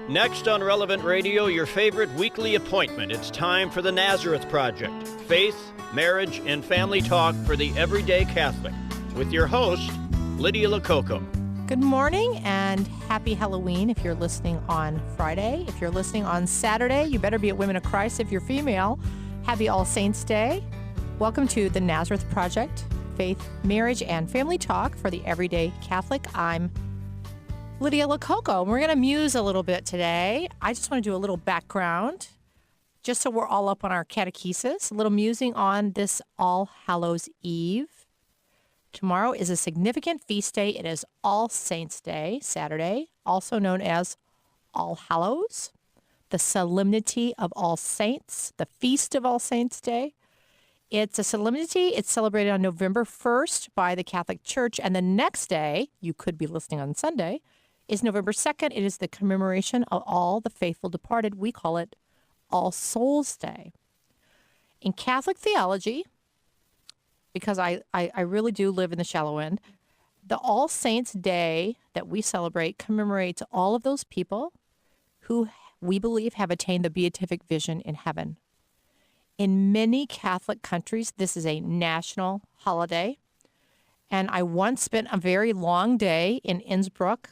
Next on Relevant Radio, your favorite weekly appointment. It's time for the Nazareth Project. Faith, marriage, and family talk for the everyday Catholic. With your host, Lydia Lococo. Good morning and happy Halloween if you're listening on Friday. If you're listening on Saturday, you better be at Women of Christ if you're female. Happy All Saints Day. Welcome to the Nazareth Project, Faith, Marriage, and Family Talk for the everyday Catholic. I'm Lydia Lococo, and we're going to muse a little bit today. I just want to do a little background, just so we're all up on our catechesis, a little musing on this All Hallows Eve. Tomorrow is a significant feast day. It is All Saints Day, Saturday, also known as All Hallows, the Solemnity of All Saints, the Feast of All Saints Day. It's a solemnity. It's celebrated on November 1st by the Catholic Church, and the next day, you could be listening on Sunday, is November 2nd. It is the commemoration of all the faithful departed. We call it All Souls Day. In Catholic theology, because I really do live in the shallow end, the All Saints Day that we celebrate commemorates all of those people who we believe have attained the beatific vision in heaven. In many Catholic countries, this is a national holiday. And I once spent a very long day in Innsbruck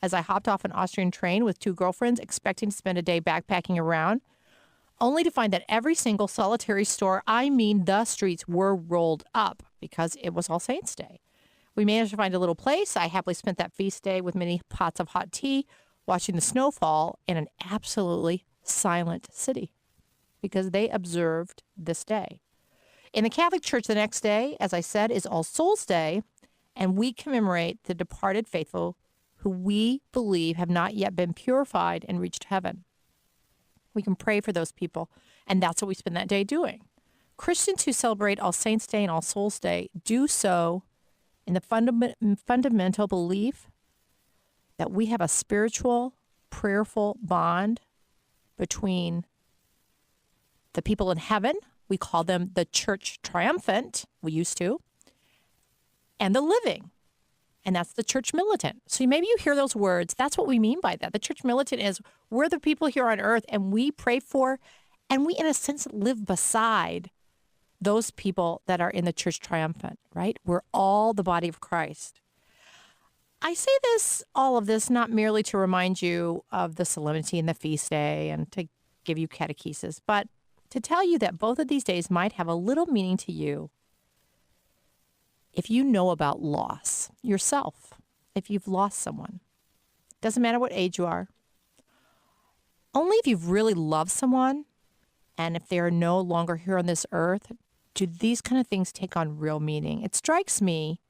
as I hopped off an Austrian train with two girlfriends, expecting to spend a day backpacking around, only to find that every single solitary store, I mean the streets, were rolled up because it was All Saints Day. We managed to find a little place. I happily spent that feast day with many pots of hot tea, watching the snow fall in an absolutely silent city because they observed this day. In the Catholic Church, the next day, as I said, is All Souls Day, and we commemorate the departed faithful who we believe have not yet been purified and reached heaven. We can pray for those people, and that's what we spend that day doing. Christians who celebrate All Saints Day and All Souls Day do so in the fundamental belief that we have a spiritual, prayerful bond between the people in heaven, we call them the Church Triumphant, we used to, and the living. And that's the Church Militant. So maybe you hear those words. That's what we mean by that. The Church Militant is we're the people here on earth, and we pray for, and we, in a sense, live beside those people that are in the Church Triumphant, right? We're all the body of Christ. I say this, all of this, not merely to remind you of the solemnity and the feast day and to give you catechesis, but to tell you that both of these days might have a little meaning to you if you know about loss yourself, if you've lost someone. Doesn't matter what age you are. Only if you've really loved someone and if they are no longer here on this earth do these kind of things take on real meaning. It strikes me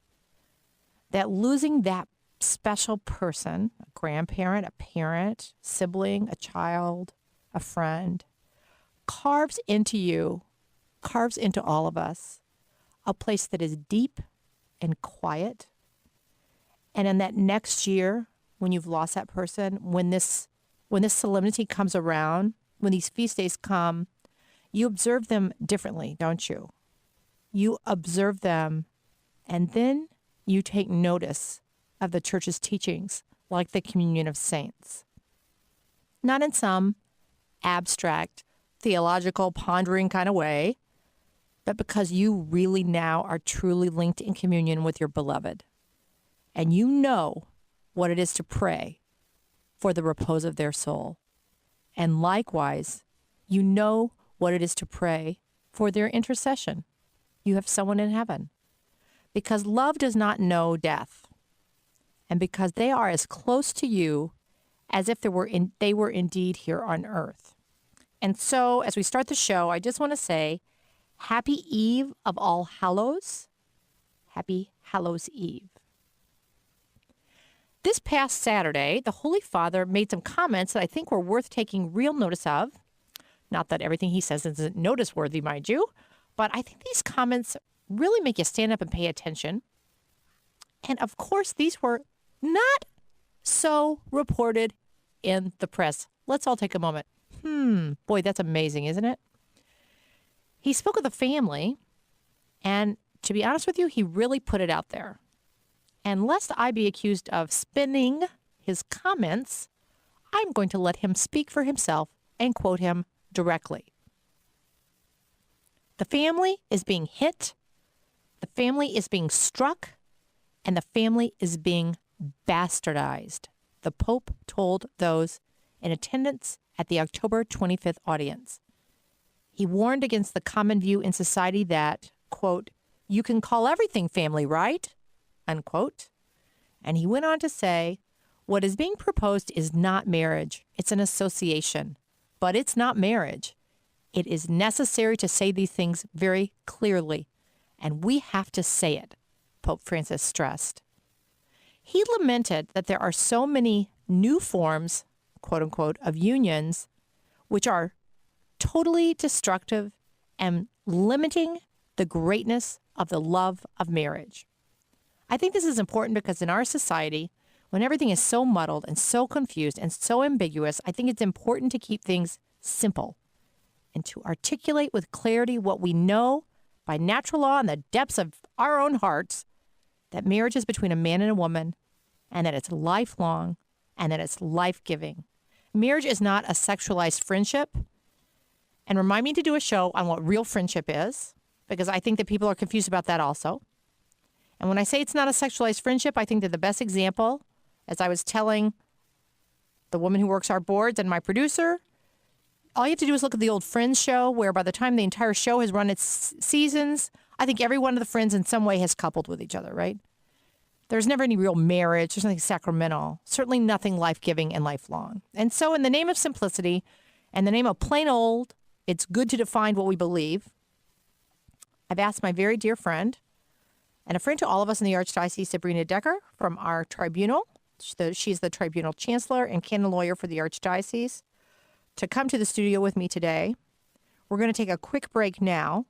that losing that special person, a grandparent, a parent, sibling, a child, a friend, carves into you, carves into all of us, a place that is deep and quiet. And in that next year, when you've lost that person, when this solemnity comes around, when these feast days come, you observe them differently, don't you? You observe them, and then you take notice of the Church's teachings, like the communion of saints. Not in some abstract, theological, pondering kind of way, but because you really now are truly linked in communion with your beloved. And you know what it is to pray for the repose of their soul. And likewise, you know what it is to pray for their intercession. You have someone in heaven. Because love does not know death. And because they are as close to you as if they were indeed here on earth. And so, as we start the show, I just want to say, Happy Eve of All Hallows. Happy Hallows Eve. This past Saturday, the Holy Father made some comments that I think were worth taking real notice of. Not that everything he says isn't notice-worthy, mind you, but I think these comments really make you stand up and pay attention. And of course, these were not so reported in the press. Let's all take a moment. Boy, that's amazing, isn't it? He spoke of the family, and to be honest with you, he really put it out there. And lest I be accused of spinning his comments, I'm going to let him speak for himself and quote him directly. The family is being hit, the family is being struck, and the family is being bastardized, the Pope told those in attendance at the October 25th audience. He warned against the common view in society that, quote, you can call everything family, right? Unquote. And he went on to say, what is being proposed is not marriage. It's an association, but it's not marriage. It is necessary to say these things very clearly, and we have to say it, Pope Francis stressed. He lamented that there are so many new forms, quote unquote, of unions, which are totally destructive and limiting the greatness of the love of marriage. I think this is important because in our society, when everything is so muddled and so confused and so ambiguous, I think it's important to keep things simple and to articulate with clarity what we know by natural law in the depths of our own hearts, that marriage is between a man and a woman, and that it's lifelong, and that it's life-giving. Marriage is not a sexualized friendship. And remind me to do a show on what real friendship is, because I think that people are confused about that also. And when I say it's not a sexualized friendship, I think that the best example, as I was telling the woman who works our boards and my producer, all you have to do is look at the old Friends show, where by the time the entire show has run its seasons, I think every one of the friends in some way has coupled with each other, right? There's never any real marriage. There's nothing sacramental. Certainly nothing life-giving and lifelong. And so in the name of simplicity and the name of plain old, it's good to define what we believe, I've asked my very dear friend and a friend to all of us in the Archdiocese, Zabrina Decker, from our Tribunal. She's the Tribunal Chancellor and canon lawyer for the Archdiocese, to come to the studio with me today. We're going to take a quick break now.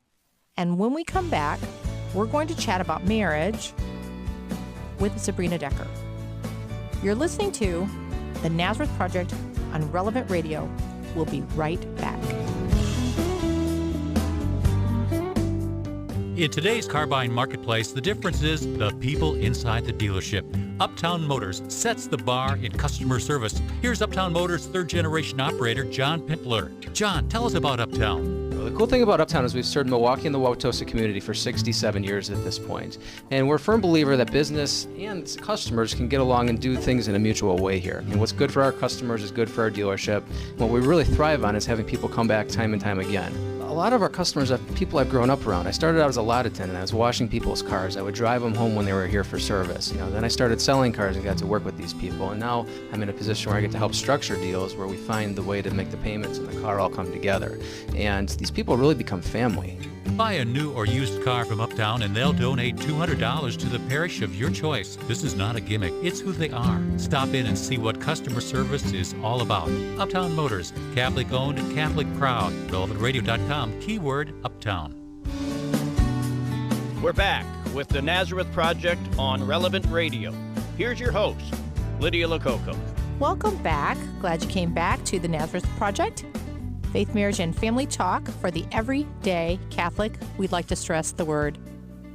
And when we come back, we're going to chat about marriage with Zabrina Decker. You're listening to the Nazareth Project on Relevant Radio. We'll be right back. In today's car buying marketplace, the difference is the people inside the dealership. Uptown Motors sets the bar in customer service. Here's Uptown Motors' third-generation operator, John Pimpler. John, tell us about Uptown. Well, the cool thing about Uptown is we've served Milwaukee and the Wauwatosa community for 67 years at this point. And we're a firm believer that business and customers can get along and do things in a mutual way here. And what's good for our customers is good for our dealership. What we really thrive on is having people come back time and time again. A lot of our customers are people I've grown up around. I started out as a lot attendant. I was washing people's cars. I would drive them home when they were here for service. Then I started selling cars and got to work with these people. And now I'm in a position where I get to help structure deals where we find the way to make the payments and the car all come together. And these people really become family. Buy a new or used car from Uptown and they'll donate $200 to the parish of your choice. This is not a gimmick. It's who they are. Stop in and see what customer service is all about. Uptown Motors, Catholic owned and Catholic proud. RelevantRadio.com, keyword Uptown. We're back with the Nazareth Project on Relevant Radio. Here's your host, Lydia Lococo. Welcome back. Glad you came back to the Nazareth Project. Faith, marriage, and family talk for the everyday Catholic. We'd like to stress the word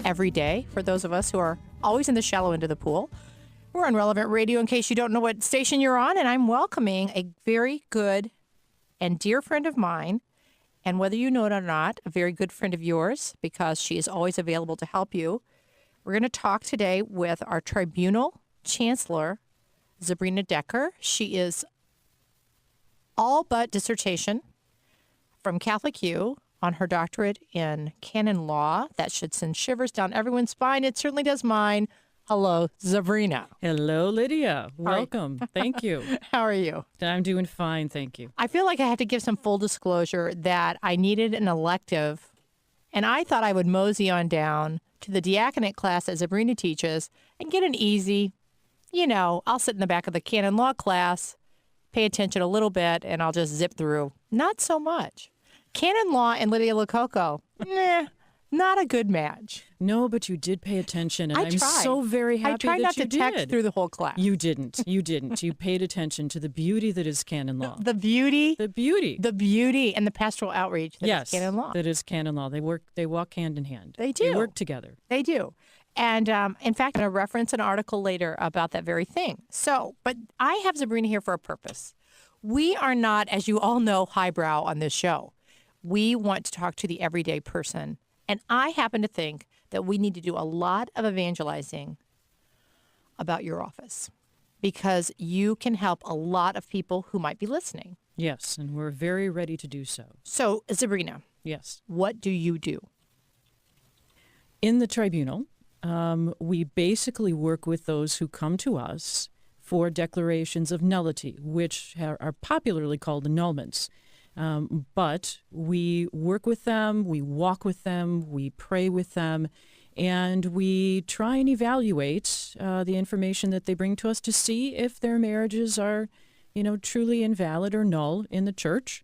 everyday for those of us who are always in the shallow end of the pool. We're on Relevant Radio in case you don't know what station you're on, and I'm welcoming a very good and dear friend of mine, and whether you know it or not, a very good friend of yours, because she is always available to help you. We're going to talk today with our Tribunal Chancellor, Zabrina Decker. She is all but dissertation from Catholic U on her doctorate in canon law. That should send shivers down everyone's spine. It certainly does mine. Hello, Zabrina. Hello, Lydia. Welcome. Thank you. How are you? I'm doing fine, thank you. I feel like I have to give some full disclosure that I needed an elective, and I thought I would mosey on down to the diaconate class that Zabrina teaches and get an easy, I'll sit in the back of the canon law class, pay attention a little bit, and I'll just zip through. Not so much. Canon law and Lydia Lococo, not a good match. No, but you did pay attention, and I'm tried. so very happy that you did. I tried not to text through the whole class. You didn't. You didn't. You paid attention to the beauty that is canon law. The beauty. The beauty. The beauty and the pastoral outreach that is canon law. That is canon law. They walk hand in hand. They do. They work together. They do. And in fact, I'm going to reference an article later about that very thing. But I have Zabrina here for a purpose. We are not, as you all know, highbrow on this show. We want to talk to the everyday person. And I happen to think that we need to do a lot of evangelizing about your office because you can help a lot of people who might be listening. Yes, and we're very ready to do so. So, Zabrina, Yes. what do you do? In the tribunal, we basically work with those who come to us for declarations of nullity, which are popularly called annulments. But we work with them, we walk with them, we pray with them, and we try and evaluate the information that they bring to us to see if their marriages are, truly invalid or null in the church.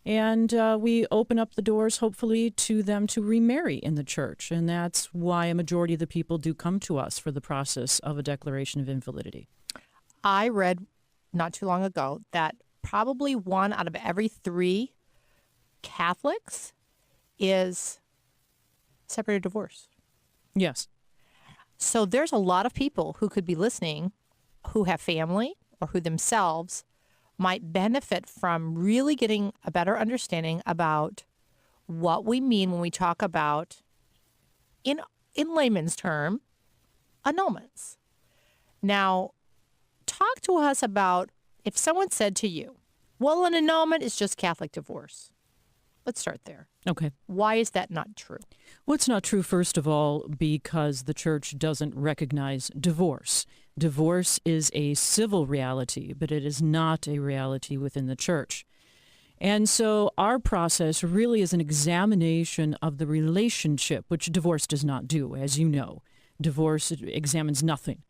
And we open up the doors, hopefully, to them to remarry in the church. And that's why a majority of the people do come to us for the process of a declaration of invalidity. I read not too long ago that probably 1 out of every 3 Catholics is separated divorce. Yes. So there's a lot of people who could be listening who have family or who themselves might benefit from really getting a better understanding about what we mean when we talk about, in layman's term, annulments. Now, talk to us about if someone said to you, well, an annulment is just Catholic divorce. Let's start there. Okay. Why is that not true? Well, it's not true, first of all, because the church doesn't recognize divorce. Divorce is a civil reality, but it is not a reality within the church. And so our process really is an examination of the relationship, which divorce does not do, as you know. Divorce examines nothing.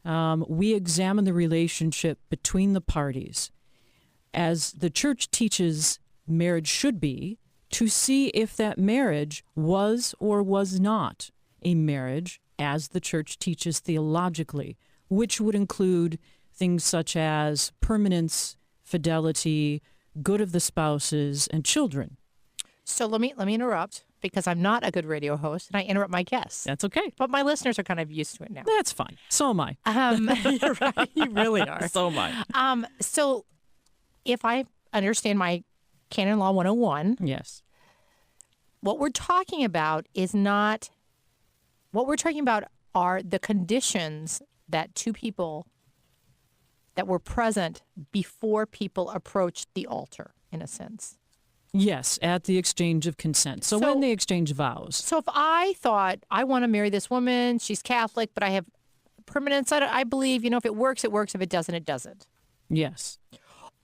We examine the relationship between the parties, as the church teaches marriage should be, to see if that marriage was or was not a marriage as the church teaches theologically, which would include things such as permanence, fidelity, good of the spouses, and children. So let me interrupt because I'm not a good radio host and I interrupt my guests. That's okay. But my listeners are kind of used to it now. That's fine. So am I. You're right. You really are. So am I. So if I understand my Canon Law 101, Yes. what we're talking about are the conditions that 2 people that were present before people approached the altar, in a sense. Yes, at the exchange of consent. So when they exchange vows. So if I thought, I want to marry this woman, she's Catholic, but I have permanence, I believe, if it works, it works. If it doesn't, it doesn't. Yes.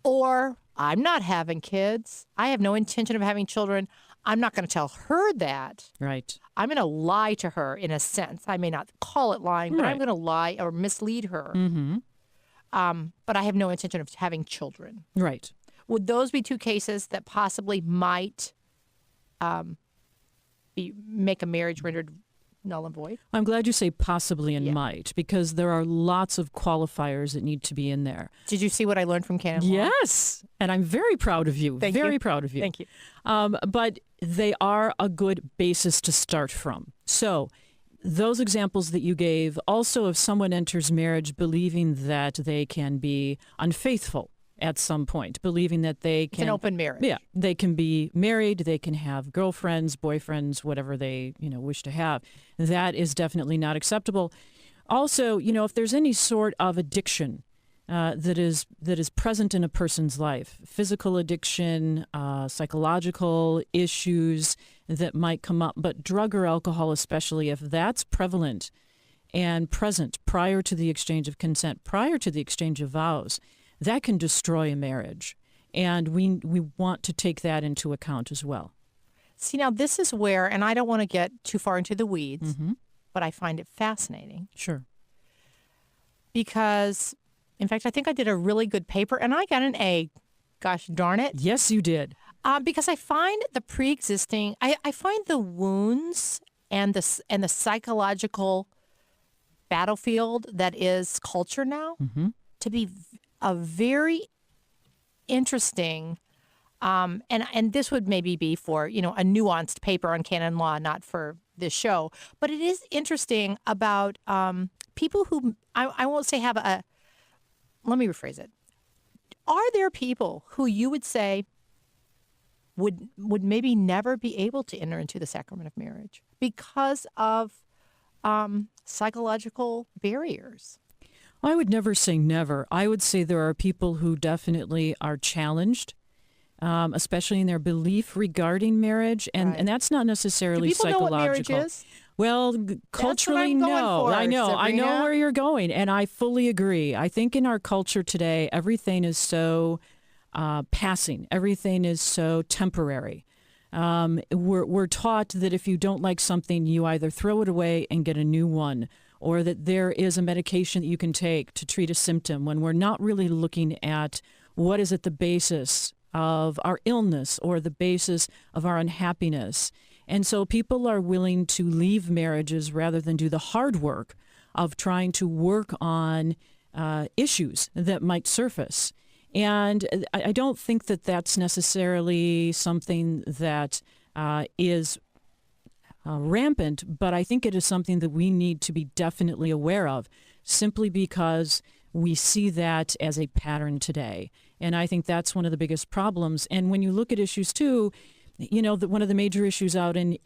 Or I'm not having kids. I have no intention of having children. I'm not going to tell her that. Right. I'm going to lie to her in a sense. I may not call it lying, but I'm Right. going to lie or mislead her. Mm-hmm. But I have no intention of having children. Right. Would those be 2 cases that possibly might make a marriage rendered null and void? I'm glad you say possibly and Yeah. might, because there are lots of qualifiers that need to be in there. Did you see what I learned from Canon Law? Yes. And I'm very proud of you. Thank very you. proud of you. Thank you. But they are a good basis to start from. So those examples that you gave, also if someone enters marriage believing that they can be unfaithful at some point, believing that they can... It's an open marriage. Yeah, they can be married, they can have girlfriends, boyfriends, whatever they wish to have. That is definitely not acceptable. Also, if there's any sort of addiction that is present in a person's life, physical addiction, psychological issues that might come up, but drug or alcohol especially, if that's prevalent and present prior to the exchange of consent, prior to the exchange of vows, that can destroy a marriage. And we want to take that into account as well. See, now this is where, and I don't want to get too far into the weeds, Mm-hmm. but I find it fascinating Sure. because, in fact, I think I did a really good paper and I got an A. Gosh darn it. Yes, you did. Because I find the pre-existing, I find the wounds and the psychological battlefield that is culture now Mm-hmm. to be a very interesting, and this would maybe be for, a nuanced paper on canon law, not for this show, but it is interesting about people who, I won't say let me rephrase it. Are there people who you would say would maybe never be able to enter into the sacrament of marriage because of psychological barriers? I would never say never. I would say there are people who definitely are challenged, especially in their belief regarding marriage, and that's not necessarily Do people know psychological. what marriage is? Well, That's culturally, what I'm going no. for, I know Zabrina. where you're going, and I fully agree. I think in our culture today, everything is so passing. Everything is so temporary. We're taught that if you don't like something, you either throw it away and get a new one, or that there is a medication that you can take to treat a symptom, when we're not really looking at what is at the basis of our illness or the basis of our unhappiness. And so people are willing to leave marriages rather than do the hard work of trying to work on issues that might surface. And I don't think that that's necessarily something that is rampant, but I think it is something that we need to be definitely aware of, simply because we see that as a pattern today. And I think that's one of the biggest problems. And when you look at issues too, you know, one of the major issues out in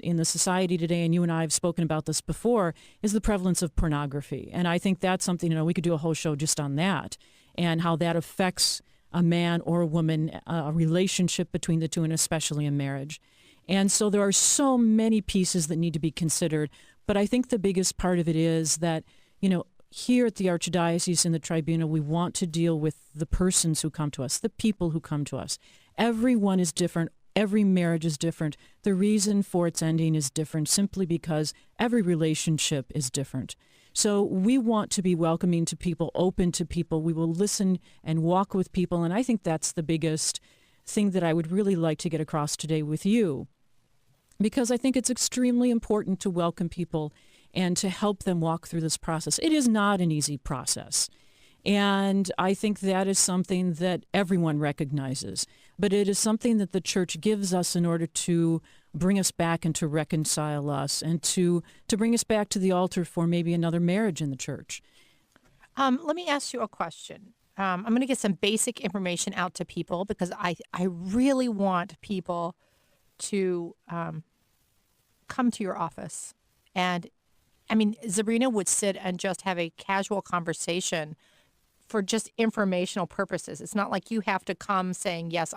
the society today, and you and I have spoken about this before, is the prevalence of pornography. And I think that's something, you know, we could do a whole show just on that and how that affects a man or a woman, a relationship between the two, and especially in marriage. And so there are so many pieces that need to be considered. But I think the biggest part of it is that, you know, here at the Archdiocese and the Tribunal, we want to deal with the persons who come to us, the people who come to us. Everyone is different. Every marriage is different. The reason for its ending is different, simply because every relationship is different. So we want to be welcoming to people, open to people. We will listen and walk with people. And I think that's the biggest thing that I would really like to get across today with you, because I think it's extremely important to welcome people and to help them walk through this process. It is not an easy process. And I think that is something that everyone recognizes. But it is something that the church gives us in order to bring us back and to reconcile us and to bring us back to the altar for maybe another marriage in the church. Let me ask you a question. I'm going to get some basic information out to people, because I really want people to come to your office. And I mean, Zabrina would sit and just have a casual conversation for just informational purposes. It's not like you have to come saying, yes,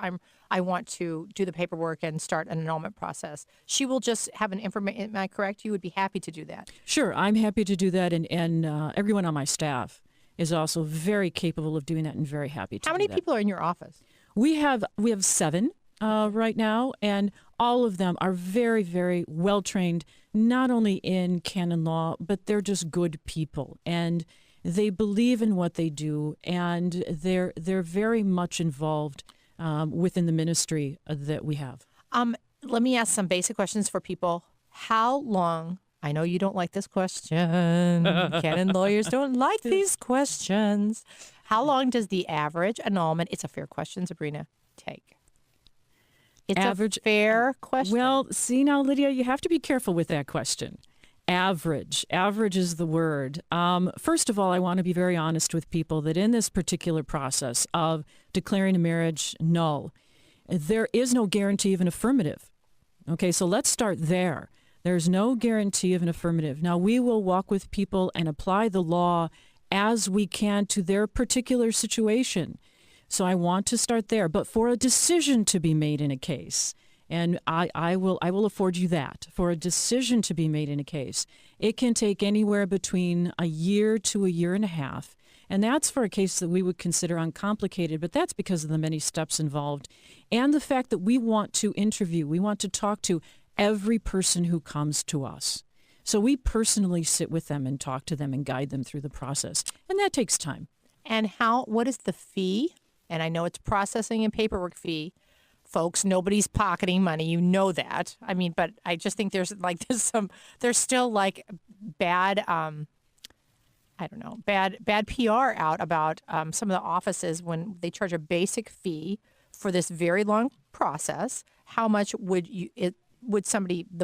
I want to do the paperwork and start an annulment process. She will just have an information. Am I correct? You would be happy to do that. Sure, I'm happy to do that. And everyone on my staff is also very capable of doing that and very happy to do that. How many people are in your office? We have 7 right now, and all of them are very, very well trained, not only in canon law, but they're just good people, and they believe in what they do, and they're very much involved within the ministry that we have. Let me ask some basic questions for people. How long? I know you don't like this question. Canon lawyers don't like these questions. How long does the average annulment, it's a fair question, Zabrina, take? It's Average, a fair question. Well, see now, Lydia, you have to be careful with that question. Average is the word. First of all, I want to be very honest with people that in this particular process of declaring a marriage null, there is no guarantee of an affirmative. Okay, so let's start there. There's no guarantee of an affirmative. Now, we will walk with people and apply the law as we can to their particular situation. So I want to start there. But for a decision to be made in a case, and I will afford you that, for a decision to be made in a case, it can take anywhere between a year to a year and a half. And that's for a case that we would consider uncomplicated, but that's because of the many steps involved and the fact that we want to interview, we want to talk to every person who comes to us. So we personally sit with them and talk to them and guide them through the process. And that takes time. And what is the fee? And I know it's processing and paperwork fee. Folks, nobody's pocketing money. You know that. I mean, but I just think there's still like bad, bad PR out about some of the offices when they charge a basic fee for this very long process. How much would the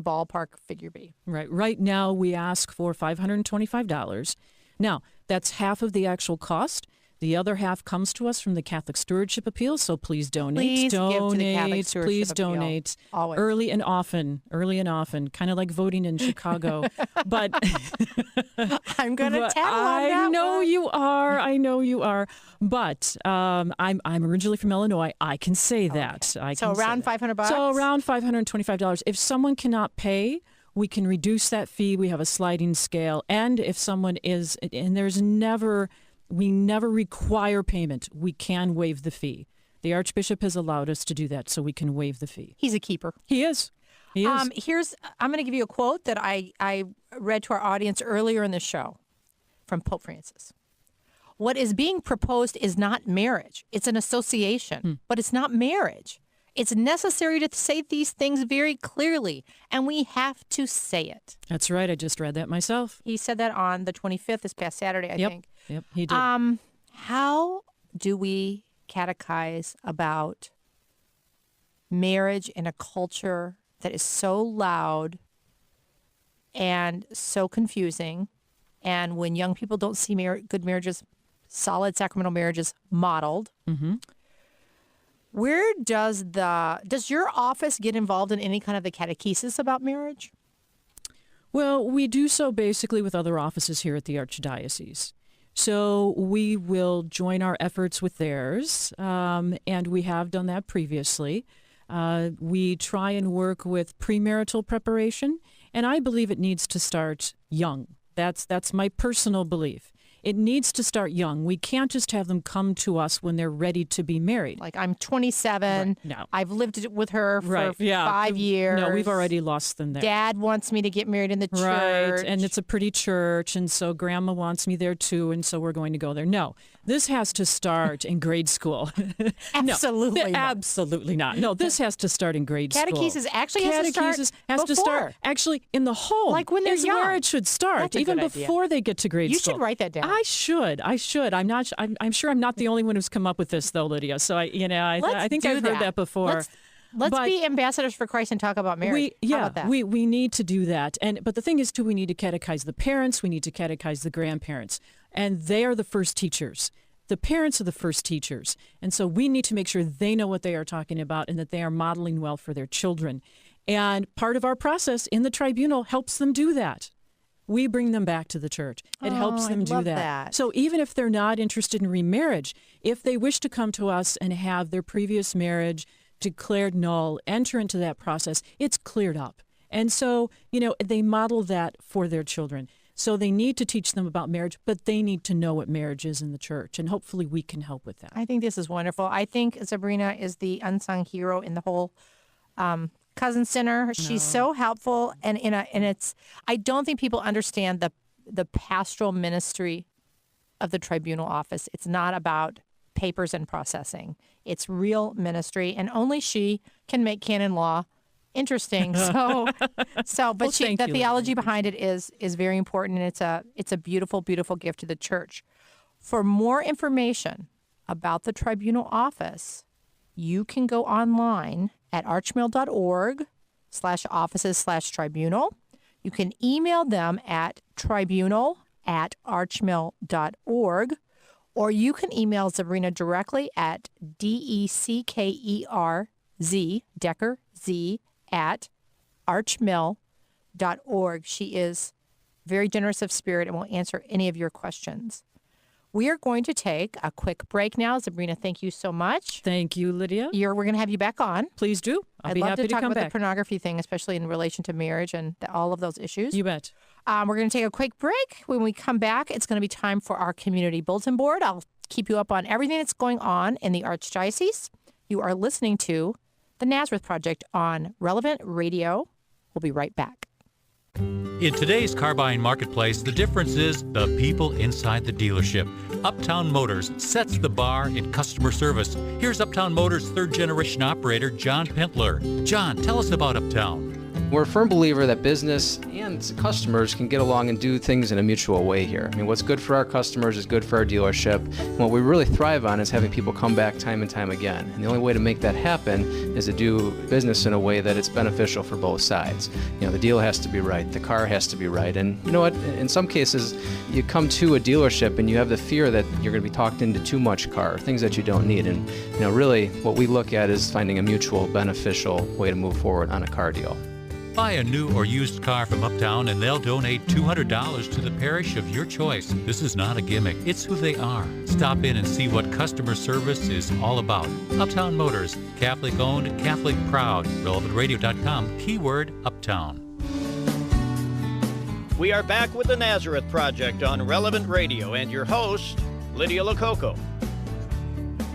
ballpark figure be? Right. Right now we ask for $525. Now, that's half of the actual cost. The other half comes to us from the Catholic Stewardship Appeal, so please donate. Please give to the Catholic Stewardship Please Appeal. donate. Always. Early and often, kind of like voting in Chicago. But I'm going to but tell on that I know one. you are. I know you are. But I'm originally from Illinois. I can say that. I So can say around that. $500? So around $525. If someone cannot pay, we can reduce that fee. We have a sliding scale. And if someone is, and we never require payment, we can waive the fee. The Archbishop has allowed us to do that, so we can waive the fee. He's a keeper. He is. He is. I'm going to give you a quote that I read to our audience earlier in the show from Pope Francis. What is being proposed is not marriage. It's an association, but it's not marriage. It's necessary to say these things very clearly, and we have to say it. That's right. I just read that myself. He said that on the 25th, this past Saturday, I think. Yep, he did. How do we catechize about marriage in a culture that is so loud and so confusing? And when young people don't see good marriages, solid sacramental marriages modeled, where does your office get involved in any kind of the catechesis about marriage? Well, we do so basically with other offices here at the Archdiocese. So we will join our efforts with theirs, and we have done that previously. We try and work with premarital preparation, and I believe it needs to start young. That's my personal belief. It needs to start young. We can't just have them come to us when they're ready to be married. Like, I'm 27. Right. No. I've lived with her for Yeah. 5 years. No, we've already lost them there. Dad wants me to get married in the church. Right, and it's a pretty church, and so Grandma wants me there too, and so we're going to go there. No, this has to start in grade school. Absolutely not. Absolutely not. No, this has to start in grade school. Catechesis actually has to start actually in the home. Like when they're is young. where it should start, That's a even good idea. before they get to grade You school. should write that down. I should. I'm not. I'm sure I'm not the only one who's come up with this, though, Lydia. So I think I've heard that before. Let's But be ambassadors for Christ and talk about marriage. How about that? We need to do that. But the thing is, too, we need to catechize the parents. We need to catechize the grandparents. And they are the first teachers. The parents are the first teachers. And so we need to make sure they know what they are talking about and that they are modeling well for their children. And part of our process in the tribunal helps them do that. We bring them back to the church. It helps them do love that. that. So even if they're not interested in remarriage, if they wish to come to us and have their previous marriage declared null, enter into that process, it's cleared up. And so, they model that for their children. So they need to teach them about marriage, but they need to know what marriage is in the church. And hopefully we can help with that. I think this is wonderful. I think Zabrina is the unsung hero in the whole Cousin Center. She's so helpful, and it's. I don't think people understand the pastoral ministry of the tribunal office. It's not about papers and processing. It's real ministry, and only she can make canon law interesting. But the theology behind it is very important, and it's a beautiful, beautiful gift to the church. For more information about the tribunal office, you can go online at archmill.org/offices/tribunal. You can email them at tribunal@archmill.org, or you can email Zabrina directly at DECKERZ, Decker, Z, at archmill.org. She is very generous of spirit and will answer any of your questions. We are going to take a quick break now. Zabrina, thank you so much. Thank you, Lydia. We're going to have you back on. Please do. I'd be love happy to talk come about back. the pornography thing, especially in relation to marriage and all of those issues. You bet. We're going to take a quick break. When we come back, it's going to be time for our community bulletin board. I'll keep you up on everything that's going on in the Archdiocese. You are listening to the Nazareth Project on Relevant Radio. We'll be right back. In today's car buying marketplace, the difference is the people inside the dealership. Uptown Motors sets the bar in customer service. Here's Uptown Motors' third-generation operator, John Pintler. John, tell us about Uptown. We're a firm believer that business and customers can get along and do things in a mutual way here. I mean, what's good for our customers is good for our dealership. And what we really thrive on is having people come back time and time again. And the only way to make that happen is to do business in a way that it's beneficial for both sides. You know, the deal has to be right, the car has to be right. And you know what? In some cases, you come to a dealership and you have the fear that you're going to be talked into too much car, things that you don't need. And you know, really, what we look at is finding a mutual beneficial way to move forward on a car deal. Buy a new or used car from Uptown and they'll donate $200 to the parish of your choice. This is not a gimmick, it's who they are. Stop in and see what customer service is all about. Uptown Motors, Catholic owned, Catholic proud. RelevantRadio.com, keyword Uptown. We are back with the Nazareth Project on Relevant Radio and your host, Lydia Lococo.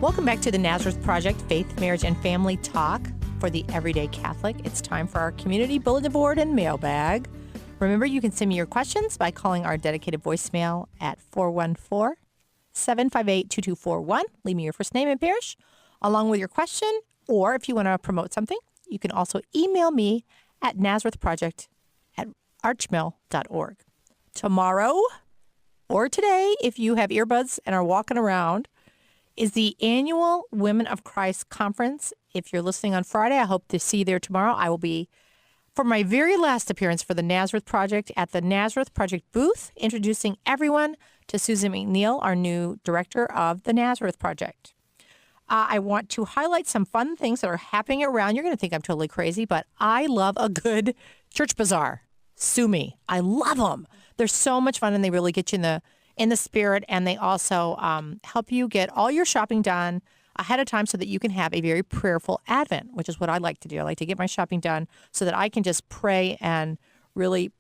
Welcome back to the Nazareth Project, Faith, Marriage, and Family Talk for the Everyday Catholic. It's time for our community bulletin board and mailbag. Remember, you can send me your questions by calling our dedicated voicemail at 414-758-2241. Leave me your first name and parish along with your question, or if you want to promote something, you can also email me at nazarethproject@archmail.org. Tomorrow, or today, if you have earbuds and are walking around, is the annual Women of Christ Conference. If you're listening on Friday, I hope to see you there tomorrow. I will be, for my very last appearance for the Nazareth Project, at the Nazareth Project booth, introducing everyone to Susan McNeil, our new director of the Nazareth Project. I want to highlight some fun things that are happening around. You're going to think I'm totally crazy, but I love a good church bazaar. Sue me. I love them. They're so much fun, and they really get you in the spirit, and they also help you get all your shopping done ahead of time so that you can have a very prayerful Advent, which is what I like to do. I like to get my shopping done so that I can just pray and really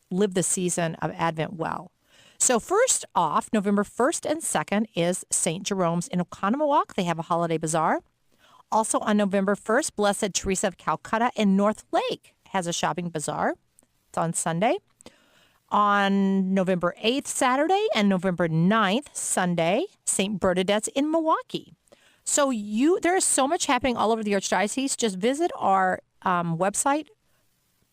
live the season of Advent well. So first off, November 1st and 2nd is St. Jerome's in Oconomowoc. They have a holiday bazaar. Also on November 1st, Blessed Teresa of Calcutta in North Lake has a shopping bazaar. It's on Sunday. On November 8th, Saturday, and November 9th, Sunday, St. Bernadette's in Milwaukee. So there is so much happening all over the Archdiocese. Just visit our website,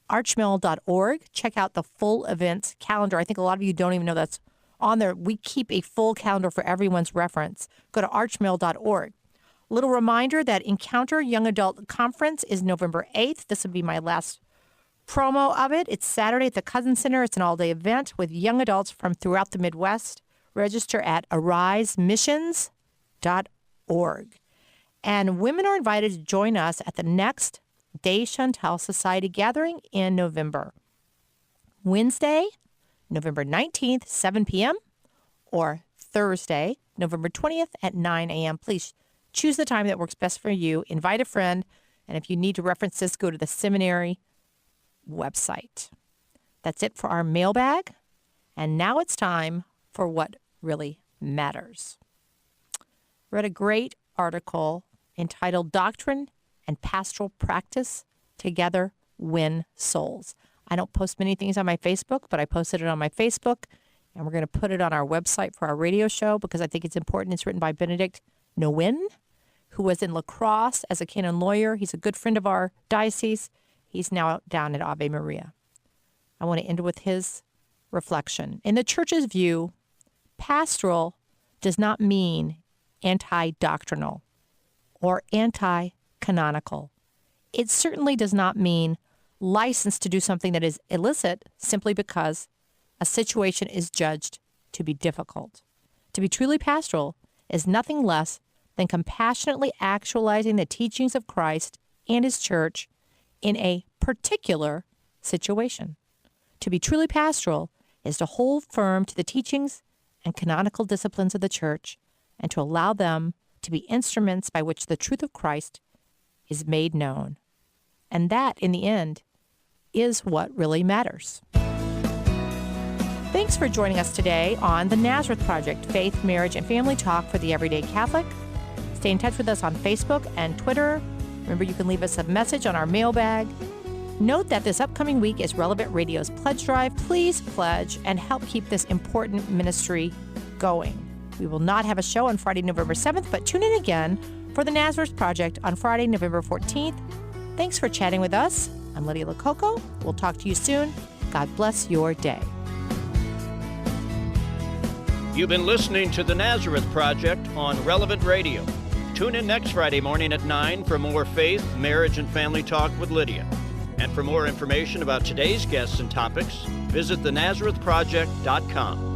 archmail.org. Check out the full events calendar. I think a lot of you don't even know that's on there. We keep a full calendar for everyone's reference. Go to archmail.org. Little reminder that Encounter Young Adult Conference is November 8th. This would be my last promo of it. It's Saturday at the Cousin Center. It's an all-day event with young adults from throughout the Midwest. Register at arisemissions.org. And women are invited to join us at the next Day Chantal Society gathering in November. Wednesday, November 19th, 7 p.m., or Thursday, November 20th at 9 a.m. Please choose the time that works best for you. Invite a friend. And if you need to reference this, go to the seminary website. That's it for our mailbag. And now it's time for what really matters. Read a great article entitled Doctrine and Pastoral Practice Together Win Souls. I don't post many things on my Facebook, but I posted it on my Facebook, and we're going to put it on our website for our radio show because I think it's important. It's written by Benedict Nguyen, who was in La Crosse as a canon lawyer. He's a good friend of our diocese. He's now down at Ave Maria. I want to end with his reflection. In the Church's view, pastoral does not mean anti-doctrinal or anti-canonical. It certainly does not mean licensed to do something that is illicit simply because a situation is judged to be difficult. To be truly pastoral is nothing less than compassionately actualizing the teachings of Christ and his church in a particular situation. To be truly pastoral is to hold firm to the teachings and canonical disciplines of the church and to allow them to be instruments by which the truth of Christ is made known. And that, in the end, is what really matters. Thanks for joining us today on the Nazareth Project, Faith, Marriage, and Family Talk for the Everyday Catholic. Stay in touch with us on Facebook and Twitter. Remember, you can leave us a message on our mailbag. Note that this upcoming week is Relevant Radio's Pledge Drive. Please pledge and help keep this important ministry going. We will not have a show on Friday, November 7th, but tune in again for the Nazareth Project on Friday, November 14th. Thanks for chatting with us. I'm Lydia Lococo. We'll talk to you soon. God bless your day. You've been listening to the Nazareth Project on Relevant Radio. Tune in next Friday morning at 9 for more faith, marriage, and family talk with Lydia. And for more information about today's guests and topics, visit thenazarethproject.com.